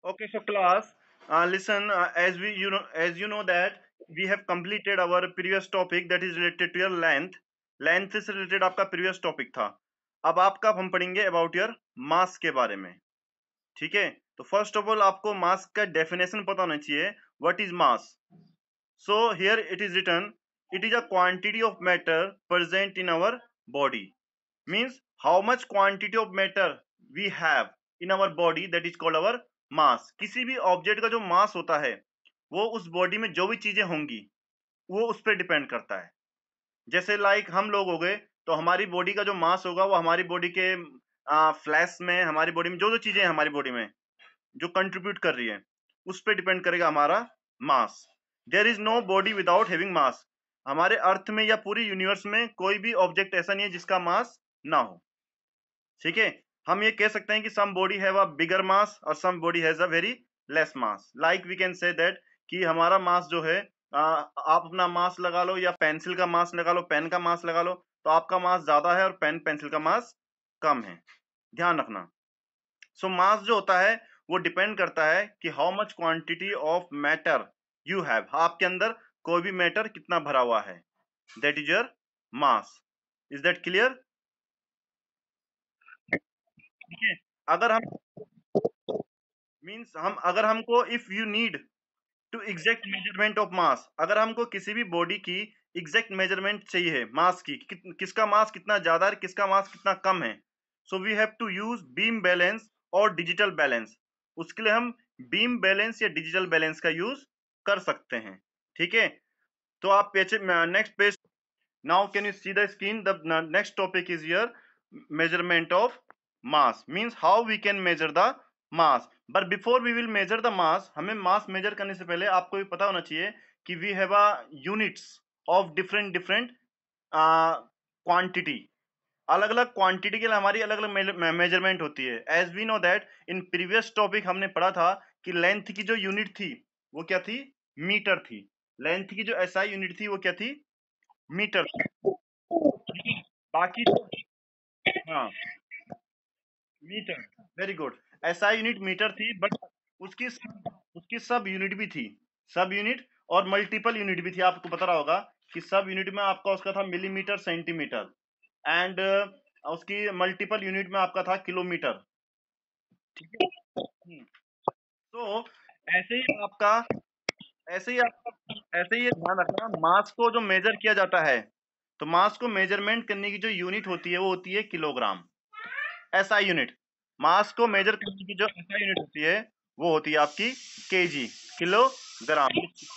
Okay, so class, listen. As you know that we have completed our previous topic that is related to your length. Length से related आपका previous topic था. अब आपका हम पढ़ेंगे about your mass के बारे में. ठीक है? तो first of all आपको mass का definition पता होना चाहिए. What is mass? So here it is written. It is a quantity of matter present in our body. Means how much quantity of matter we have in our body, that is called our मास. किसी भी object का जो मास होता है वो उस body में जो भी चीजें होंगी वो उस पर डिपेंड करता है. जैसे लाइक हम लोग हो गए तो हमारी बॉडी का जो मास होगा वो हमारी बॉडी के फ्लैश में, हमारी बॉडी में जो जो चीजें हैं हमारी बॉडी में जो कंट्रीब्यूट कर रही है उस पर डिपेंड करेगा हमारा mass. There is no body without having mass. हमारे अर्थ में या पूरी यूनिवर्स में कोई भी ऑब्जेक्ट ऐसा नहीं है जिसका मास ना हो. ठीक है? हम ये कह सकते हैं कि some body have a bigger mass और some body has a very less mass. Like we can say that कि हमारा मास जो है, आप अपना मास लगा लो या पेंसिल का मास लगा लो, पेन का मास लगा लो, तो आपका मास ज्यादा है और पेन पेंसिल का मास कम है. ध्यान रखना. सो मास जो होता है वो डिपेंड करता है कि how much quantity of matter you have. आपके अंदर कोई भी मैटर कितना भरा हुआ है, that is your mass. Is that clear? ठीक है. अगर हम मीन्स हम अगर हमको if you need to exact measurement of mass, अगर हमको किसी भी बॉडी की एग्जैक्ट मेजरमेंट चाहिए मास की, किसका मास कितना ज्यादा है किसका मास कितना कम है, so we have to use beam balance और डिजिटल बैलेंस. उसके लिए हम बीम बैलेंस या डिजिटल बैलेंस का यूज कर सकते हैं. ठीक है? तो आप next page. Now can you see the screen. The next topic is your measurement of mass. Means how we can measure the mass. But before we will measure the mass, हमें mass measure करने से पहले आपको भी पता होना चाहिए कि we have a units of different quantity. अलग अलग क्वांटिटी के लिए हमारी अलग अलग मेजरमेंट होती है. As we know that in previous topic हमने पढ़ा था कि लेंथ की जो यूनिट थी वो क्या थी? मीटर थी. लेंथ की जो एसआई यूनिट थी वो क्या थी? मीटर थी. बाकी हाँ, metre. Very good. SI unit metre थी, बट उसकी उसकी सब यूनिट भी थी. सब यूनिट और मल्टीपल यूनिट भी थी. आपको पता रहा होगा कि सब यूनिट में आपका उसका था मिलीमीटर, सेंटीमीटर, एंड उसकी मल्टीपल यूनिट में आपका था किलोमीटर. ठीक है? तो ऐसे ही आपका ऐसे ही ये ध्यान रखना, मास को जो मेजर किया जाता है तो मास को मेजरमेंट करने की जो यूनिट होती है वो होती है किलोग्राम. SI unit. मास को मेजर करने की जो एसआई यूनिट होती है वो होती है आपकी केजी, किलोग्राम.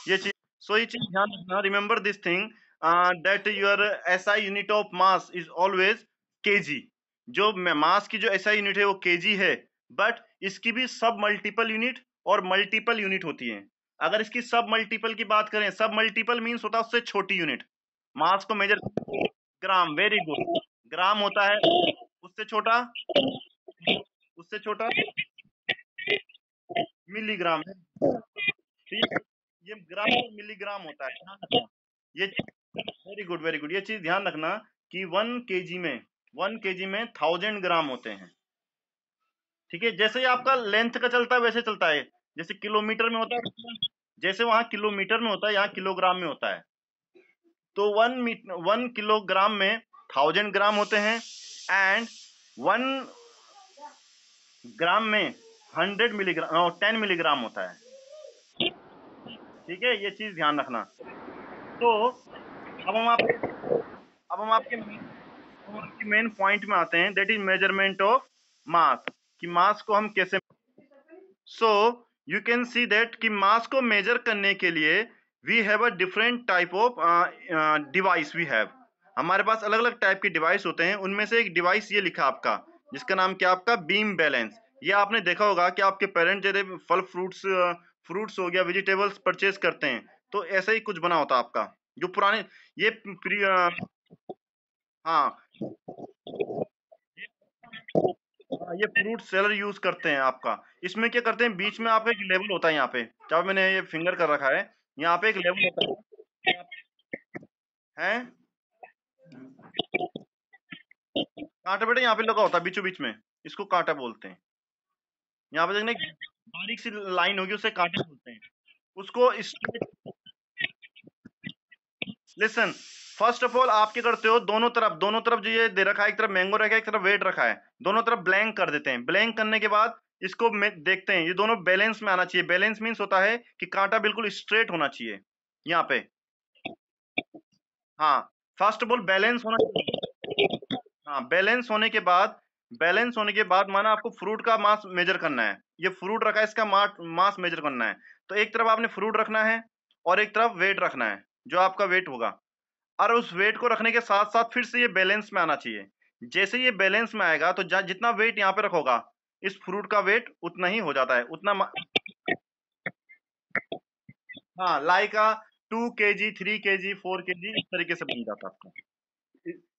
ये चीज, सो ये चीज ध्यान रखना. Remember this thing that your SI unit of mass is always KG. जो मास की जो एसआई यूनिट है वो केजी है, बट इसकी भी सब मल्टीपल यूनिट और मल्टीपल यूनिट होती है. अगर इसकी सब मल्टीपल की बात करें, सब मल्टीपल मीन्स होता है उससे छोटी यूनिट. मास को measure, gram. Very good. Gram होता है उससे छोटा, उससे छोटा मिलीग्राम है. ठीक है? ये ग्राम और मिलीग्राम होता है. ध्यान रखना ये. Very good, very good. ये चीज ध्यान रखना कि 1 kg में 1000 ग्राम होते हैं. ठीक है? जैसे ही आपका लेंथ का चलता है वैसे चलता है. जैसे किलोमीटर में होता है, जैसे वहां किलोमीटर में होता है यहाँ किलोग्राम में होता है. तो 1 किलोग्राम में 1000 ग्राम होते हैं, एंड 1 ग्राम में 100 मिलीग्राम, 10 मिलीग्राम होता है. ठीक है? ये चीज ध्यान रखना. तो अब हम आप अब हम आपके मेन पॉइंट में आते हैं, that is measurement of mass. कि मास को हम कैसे, so you can see that कि मास को मेजर करने के लिए we have a different type of device. We have, हमारे पास अलग अलग टाइप के डिवाइस होते हैं. उनमें से एक डिवाइस ये लिखा आपका, जिसका नाम क्या आपका? Beam balance. ये आपने देखा होगा कि आपके पेरेंट जैसे फल फ्रूट्स हो गया, वेजिटेबल्स परचेज करते हैं तो ऐसा ही कुछ बना होता है आपका. जो पुराने ये हाँ, ये फ्रूट सेलर यूज करते हैं आपका. इसमें क्या करते हैं, बीच में आपका एक लेवल होता है. यहाँ पे जब मैंने ये फिंगर कर रखा है, यहाँ पे एक लेवल होता है. कांटा बेटा यहाँ पे लगा होता है बीचों बीच में, इसको कांटा बोलते हैं. यहाँ पे देखने बारीक सी लाइन होगी, उसे कांटा बोलते हैं। उसको straight, listen, first of all आप क्या करते हो, दोनों तरफ जो ये दे रखा है, एक तरफ मैंगो रखा है, एक तरफ वेट रखा है, दोनों तरफ ब्लैंक कर देते हैं। ब्लैंक करने के बाद इसको देखते हैं, ये दोनों बैलेंस में आना चाहिए। बैलेंस मीन्स होता है कि कांटा बिल्कुल स्ट्रेट होना चाहिए यहाँ पे। हाँ, फर्स्ट ऑफ ऑल बैलेंस होना चाहिए। हाँ, बैलेंस होने के बाद माना आपको फ्रूट का मास मेजर करना है। ये फ्रूट रखा है, इसका मास मेजर करना है। तो एक तरफ आपने फ्रूट रखना है और एक तरफ वेट रखना है, जो आपका वेट होगा। और उस वेट को रखने के साथ साथ फिर से ये बैलेंस में आना चाहिए। जैसे ये बैलेंस में आएगा तो जितना वेट यहाँ पे रखोगा, इस फ्रूट का वेट उतना ही हो जाता है, हाँ, लाइक 2 kg, 3 kg, 4 kg, इस तरीके से बन जाता है आपका।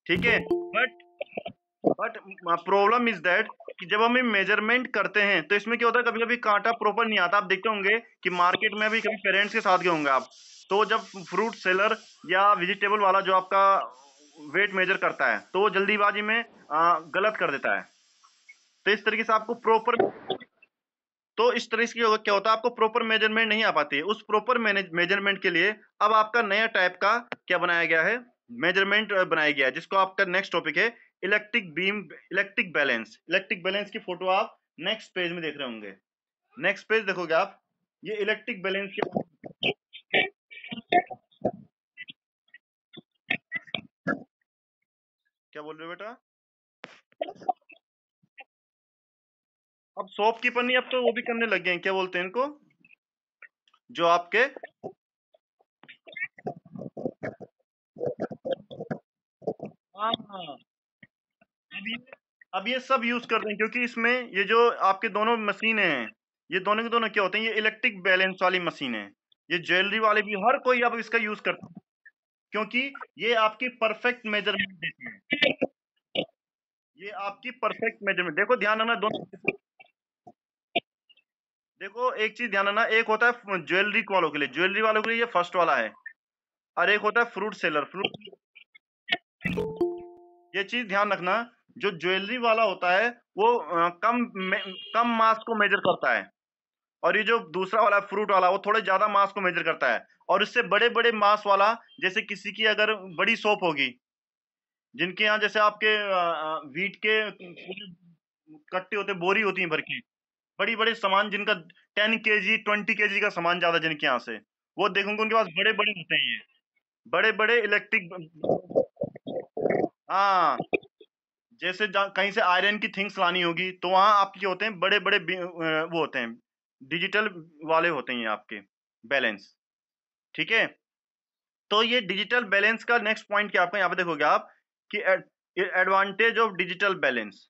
ठीक है, बट प्रॉब्लम इज दैट कि जब हम मेजरमेंट करते हैं तो इसमें क्या होता है, कभी कभी कांटा प्रॉपर नहीं आता। आप देखते होंगे कि मार्केट में भी कभी पेरेंट्स के साथ गए होंगे आप, तो जब फ्रूट सेलर या वेजिटेबल वाला जो आपका वेट मेजर करता है, तो वो जल्दीबाजी में गलत कर देता है। तो इस तरीके से आपको प्रॉपर, तो इस तरह से क्या होता है, आपको प्रॉपर मेजरमेंट नहीं आ पाती है। उस प्रॉपर मेजरमेंट के लिए अब आपका नया टाइप का क्या बनाया गया है, मेजरमेंट बनाया गया है, जिसको आपका नेक्स्ट टॉपिक है electric beam, electric balance. Electric balance की फोटो आप नेक्स्ट पेज में देख रहे होंगे। नेक्स्ट पेज देखोगे आप, ये इलेक्ट्रिक बैलेंस के, क्या बोल रहे हो बेटा? अब शॉपकीपर नहीं, अब तो वो भी करने लग गए हैं, क्या बोलते हैं इनको, जो आपके, हाँ हाँ, अब ये अब ये सब यूज कर रहे हैं, क्योंकि इसमें ये जो आपके दोनों मशीनें हैं, ये दोनों के दोनों क्या होते हैं, ये इलेक्ट्रिक बैलेंस वाली मशीन है। ये ज्वेलरी वाले भी हर कोई अब इसका यूज करता है, क्योंकि ये आपकी परफेक्ट मेजरमेंट देती है। ये आपकी परफेक्ट मेजरमेंट, देखो ध्यान रखना दोनों, देखो एक चीज ध्यान रखना, एक होता है ज्वेलरी वालों के लिए, ज्वेलरी वालों के लिए ये फर्स्ट वाला है, और एक होता है फ्रूट सेलर, फ्रूट, ये चीज ध्यान रखना, जो ज्वेलरी वाला होता है वो कम मास को मेजर करता है, और ये जो दूसरा वाला फ्रूट वाला वो थोड़े ज्यादा मास को मेजर करता है। और इससे बड़े बड़े मास वाला, जैसे किसी की अगर बड़ी शॉप होगी, जिनके यहाँ जैसे आपके वीट के पूरे कट्टे होते, बोरी होती हैं भर की, बड़ी बड़े सामान जिनका 10 kg, 20 kg का सामान ज्यादा जिनके यहाँ से, वो देखोगे उनके पास बड़े बड़े होते हैं ये, बड़े बड़े इलेक्ट्रिक, हाँ, जैसे कहीं से आयरन की थिंग्स लानी होगी तो वहां आपके होते हैं बड़े बड़े वो होते हैं, डिजिटल वाले होते हैं ये आपके बैलेंस। ठीक है, तो ये डिजिटल बैलेंस का नेक्स्ट पॉइंट क्या, आपका यहाँ पे देखोगे आप कि एडवांटेज ऑफ डिजिटल बैलेंस,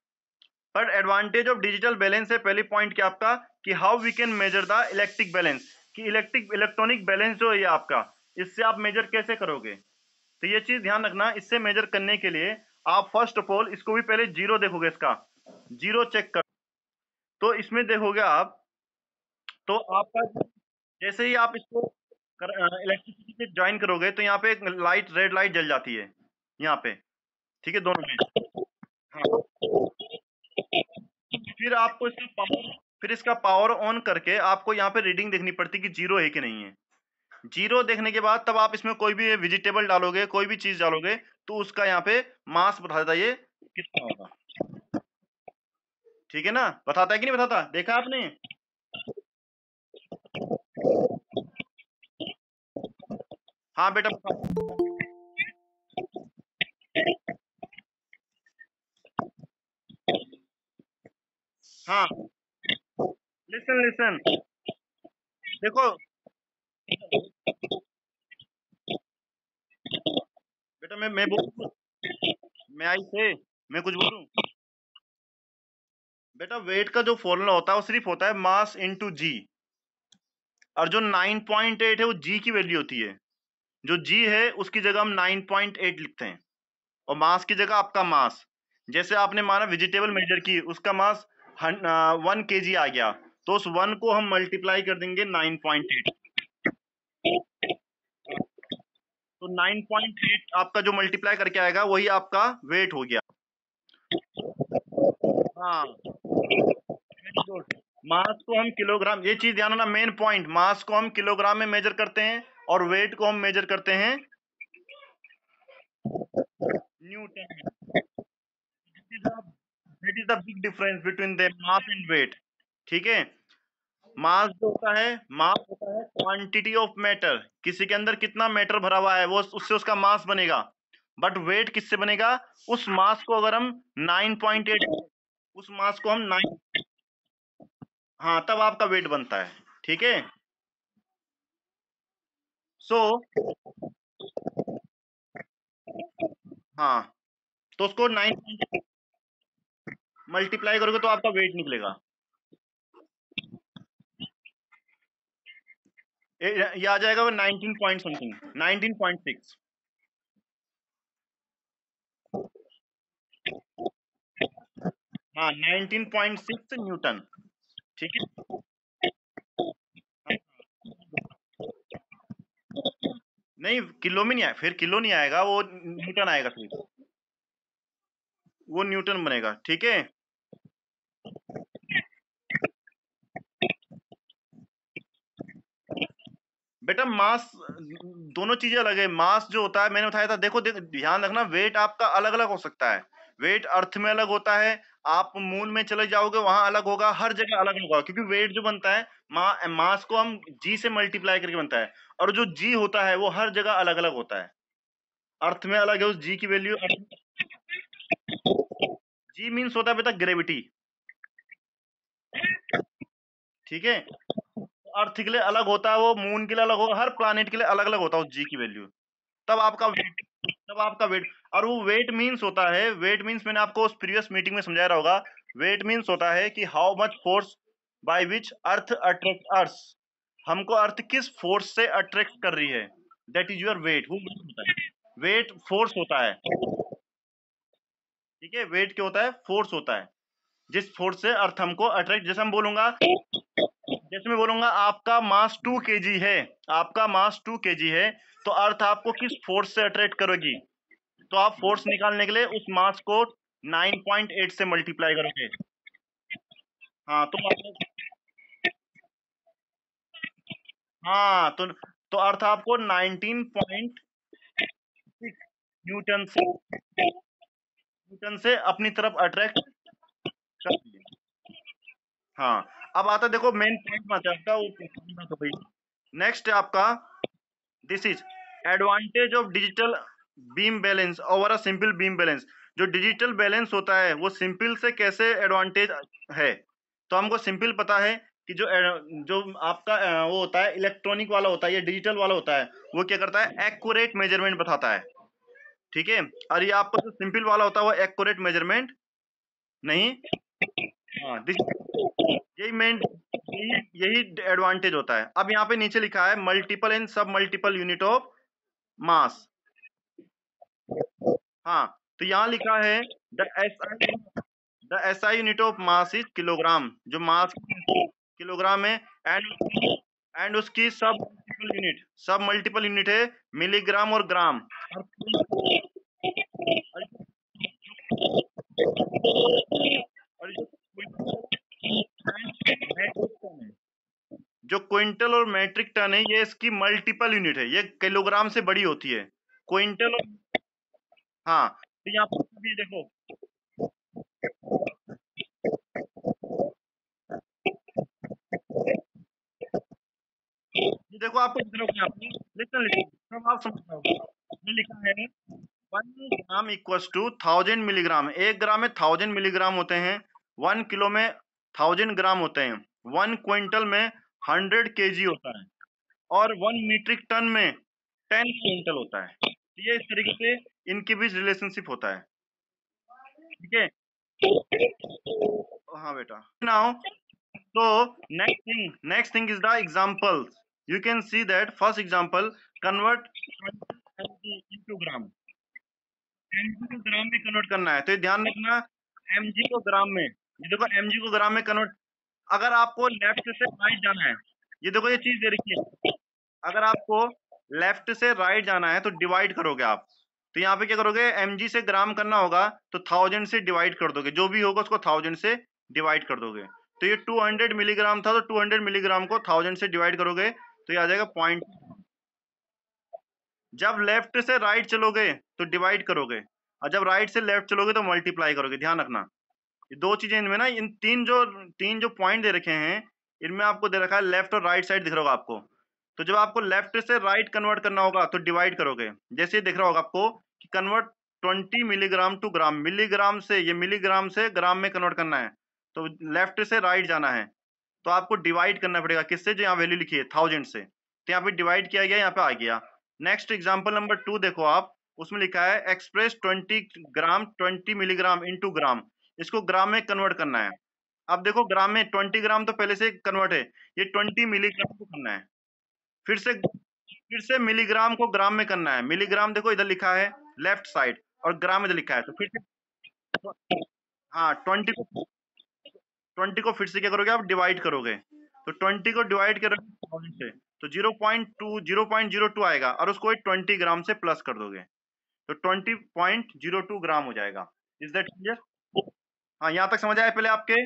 पर एडवांटेज ऑफ डिजिटल बैलेंस है पहली पॉइंट क्या आपका, कि how we can measure the electric balance, कि इलेक्ट्रॉनिक बैलेंस जो है ये आपका, इससे आप मेजर कैसे करोगे। तो ये चीज ध्यान रखना, इससे मेजर करने के लिए आप फर्स्ट ऑफ ऑल इसको भी पहले जीरो देखोगे, इसका जीरो चेक कर, तो इसमें देखोगे आप, तो आपका जैसे ही आप इसको इलेक्ट्रिसिटी से ज्वाइन करोगे तो यहाँ पे एक लाइट, रेड लाइट जल जाती है यहाँ पे, ठीक है, दोनों में। हाँ, फिर आपको इसका पावर, फिर इसका पावर ऑन करके आपको यहाँ पे रीडिंग देखनी पड़ती है कि जीरो है कि नहीं है। जीरो देखने के बाद तब आप इसमें कोई भी वेजिटेबल डालोगे, कोई भी चीज डालोगे, तो उसका यहाँ पे मास बता देता है ये कितना होगा। ठीक है ना, बताता है कि नहीं बताता, देखा आपने? हाँ बेटा हाँ, लिसन लिसन, देखो बेटा, मैं बोलूं, मैं आई से, मैं कुछ बोलूं बेटा, वेट का जो फॉर्मूला होता है वो सिर्फ होता है मास इनटू जी, और जो 9.8 है वो जी की वैल्यू होती है। जो जी है उसकी जगह हम 9.8 लिखते हैं, और मास की जगह आपका मास, जैसे आपने माना वेजिटेबल मेजर की, उसका मास 1 kg आ गया, तो उस 1 को हम मल्टीप्लाई कर देंगे 9.8, तो 9.8 आपका जो मल्टीप्लाई करके आएगा वही आपका वेट हो गया। हाँ, वेरी गुड, मास को हम किलोग्राम, ये चीज ध्यान रखना, मेन पॉइंट, मास को हम किलोग्राम में मेजर करते हैं और वेट को हम मेजर करते हैं न्यूटन में। That is the big difference between the mass and weight. ठीक है, मास जो होता है, मास होता है क्वांटिटी ऑफ मैटर, किसी के अंदर कितना मैटर भरा हुआ है वो उससे उसका मास बनेगा। बट वेट किससे बनेगा? उस मास को अगर हम 9.8, उस मास को हम 9, हाँ तब आपका वेट बनता है। ठीक है, सो हाँ, तो उसको 9 मल्टीप्लाई करोगे तो आपका वेट निकलेगा। ये आ जाएगा वो 19 पॉइंट समथिंग, 19.6। हाँ 19.6 न्यूटन। ठीक है, नहीं किलो में नहीं आया, फिर किलो नहीं आएगा, वो न्यूटन आएगा फिर, वो न्यूटन बनेगा। ठीक है, बेटा मास, दोनों चीजें अलग है। मास जो होता है मैंने बताया था, देखो ध्यान रखना, वेट आपका अलग अलग हो सकता है। वेट अर्थ में अलग होता है, आप मून में चले जाओगे वहां अलग होगा, हर जगह अलग होगा, क्योंकि वेट जो बनता है, मास को हम जी से मल्टीप्लाई करके बनता है, और जो जी होता है वो हर जगह अलग अलग होता है। अर्थ में अलग है उस जी की वैल्यू। जी मीन्स होता है बेटा ग्रेविटी। ठीक है, अर्थ के लिए अलग होता है, वो मून के लिए अलग होगा, हर प्लानिट के लिए अलग अलग होता है उस जी की वैल्यू। तब आपका वेट, तब आपका वेट, और वो वेट मीन्स होता है, वेट मीन्स मैंने आपको उस प्रीवियस मीटिंग में समझाया रहा होगा, वेट मीन्स होता है कि how much force by which earth attract earth, हमको अर्थ किस फोर्स से अट्रैक्ट कर रही है, दैट इज योर वेट, वो weight होता है। वेट फोर्स होता है। ठीक है, वेट क्या होता है? फोर्स होता है, जिस फोर्स से अर्थ हमको अट्रैक्ट, जैसे हम बोलूंगा, जैसे मैं बोलूंगा आपका मास 2 kg है, आपका मास 2 kg है, तो अर्थ आपको किस फोर्स से अट्रैक्ट करेगी, तो आप फोर्स निकालने के लिए उस मास को 9.8 से मल्टीप्लाई करोगे। हाँ तो हाँ तो अर्थ आपको 19.6 न्यूटन से अपनी तरफ अट्रैक्ट कर दिया। हाँ, अब आता देखो मेन पॉइंट में आता है आपका, नेक्स्ट है आपका, this is advantage of digital beam balance over a simple beam balance. जो डिजिटल बैलेंस होता है वो सिंपल से कैसे एडवांटेज है? तो हमको सिंपल पता है कि जो आपका वो होता है इलेक्ट्रॉनिक वाला होता है, ये डिजिटल वाला होता है, वो क्या करता है? एक्यूरेट मेजरमेंट बताता है। ठीक है, और ये आपका जो सिंपल वाला होता है वो एक्यूरेट मेजरमेंट नहीं। हाँ यही मेन, यही यही एडवांटेज होता है। अब यहाँ पे नीचे लिखा है मल्टीपल एंड सब मल्टीपल यूनिट ऑफ मास। हाँ, तो यहाँ लिखा है the SI unit of mass is kilogram, जो मास किलोग्राम है, एंड उसकी सब मल्टीपल यूनिट है मिलीग्राम और ग्राम। और और जो क्विंटल और मैट्रिक टन है, ये इसकी मल्टीपल यूनिट है, ये किलोग्राम से बड़ी होती है क्विंटल और, हाँ तो यहाँ पर भी देखो, ये देखो आपको दिख रहा होगा यहाँ पे, लिसन लिसन सब आप समझ पाओगे। ये लिखा है 1 ग्राम इक्वल्स टू 1000 मिलीग्राम, 1 ग्राम में 1000 मिलीग्राम होते हैं, 1 किलो में 1000 ग्राम होते हैं, 1 क्विंटल में 100 kg होता है, और 1 मीट्रिक टन में 10 क्विंटल होता है। तो ये इस तरीके से इनके बीच रिलेशनशिप होता है। ठीक है, हाँ बेटा, now so next thing is the examples. You can see that first example, convert mg into gram, mg को ग्राम में कन्वर्ट करना है, तो ये ध्यान रखना, mg को ग्राम में, ये देखो mg को ग्राम में कन्वर्ट, अगर आपको लेफ्ट से राइट जाना है, ये देखो ये चीज दे रखी है, अगर आपको लेफ्ट से राइट जाना है तो डिवाइड करोगे आप, तो यहाँ पे क्या करोगे, mg से ग्राम करना होगा तो 1000 से डिवाइड कर दोगे, जो भी होगा उसको 1000 से डिवाइड कर दोगे। तो ये 200 मिलीग्राम था, तो 200 मिलीग्राम को 1000 से डिवाइड करोगे तो ये आ जाएगा पॉइंट। जब लेफ्ट से राइट चलोगे तो डिवाइड करोगे, और जब राइट से लेफ्ट चलोगे तो मल्टीप्लाई करोगे। ध्यान रखना, ये दो चीजें इनमें ना, इन तीन जो पॉइंट दे रखे हैं, इनमें आपको दे रखा है लेफ्ट और राइट साइड दिख रहा होगा आपको। तो जब आपको लेफ्ट से राइट कन्वर्ट करना होगा तो डिवाइड करोगे। जैसे ये दिख रहा होगा आपको कि convert 20 milligram to gram, milligram से ये मिलीग्राम से ग्राम में कन्वर्ट करना है, तो लेफ्ट से राइट जाना है, तो आपको डिवाइड करना पड़ेगा किससे, जो यहाँ वैल्यू लिखी है 1000 से, तो यहाँ पे डिवाइड किया गया, यहाँ पे आ गया। नेक्स्ट एग्जांपल नंबर 2 देखो आप, उसमें लिखा है एक्सप्रेस 20 ग्राम 20 मिलीग्राम इनटू ग्राम, इसको ग्राम में कन्वर्ट करना है। अब देखो ग्राम में 20 ग्राम तो पहले से कन्वर्ट है, ये 20 मिलीग्राम को करना है, फिर से मिलीग्राम को ग्राम में करना है। मिलीग्राम देखो इधर लिखा है लेफ्ट साइड, और ग्राम इधर लिखा है, तो फिर से हाँ 20 को फिर से क्या करोगे आप, डिवाइड करोगे, तो 20 को डिवाइड करोगे 1000 से, तो 0.02 आएगा, और उसको 20 ग्राम से प्लस कर दोगे, तो 20.02 ग्राम हो जाएगा। Is that clear? हाँ, यहाँ तक समझ आया पहले आपके?